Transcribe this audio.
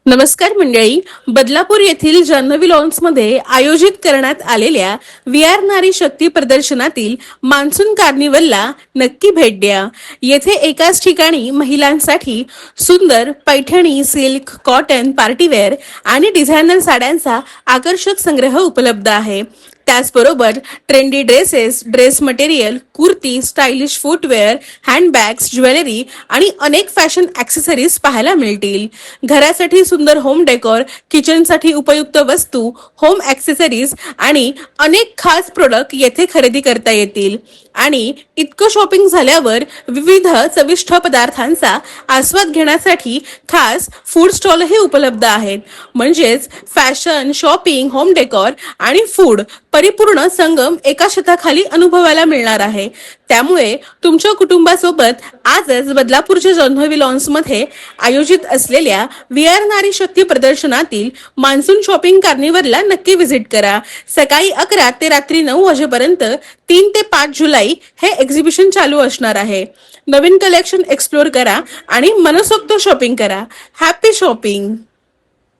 नमस्कार मंडळी. बदलापूर येथील जान्हवी लॉन्समध्ये आयोजित करण्यात आलेल्या VR नारी शक्ती प्रदर्शनातील मान्सून कार्निवलला नक्की भेट द्या. येथे एकाच ठिकाणी महिलांसाठी सुंदर पैठणी, सिल्क, कॉटन, पार्टीवेअर आणि डिझायनर साड्यांचा आकर्षक संग्रह उपलब्ध आहे. त्याचबरोबर trendy dresses, dress material, kurti, stylish footwear, handbags, jewellery आणि अनेक फॅशन ॲक्सेसरीज पाहायला मिळतील. घरासाठी सुंदर होम डेकोर, किचनसाठी उपयुक्त वस्तू, होम ॲक्सेसरीज आणि अनेक खास प्रोडक्ट येथे खरेदी करता येतील. आणि इतकं शॉपिंग झाल्यावर विविध चविष्ट पदार्थांचा आस्वाद घेण्यासाठी खास फूड स्टॉलही उपलब्ध आहेत. म्हणजेच फॅशन, शॉपिंग, होम डेकोर आणि फूड परिपूर्ण संगम एका छताखाली अनुभवायला मिळणार आहे. त्यामुळे तुमच्या कुटुंबासोबत आजच बदलापूरच्या जान्हवी लॉन्समध्ये आयोजित असलेल्या VR नारी शक्ती प्रदर्शनातील मान्सून शॉपिंग कार्निवलला नक्की व्हिजिट करा. सकाळी 11 ते रात्री 9 वाजेपर्यंत 3 ते 5 जुलै हे एक्झिबिशन चालू असणार आहे. नवीन कलेक्शन एक्सप्लोर करा आणि मनसोक्त शॉपिंग करा. Happy shopping.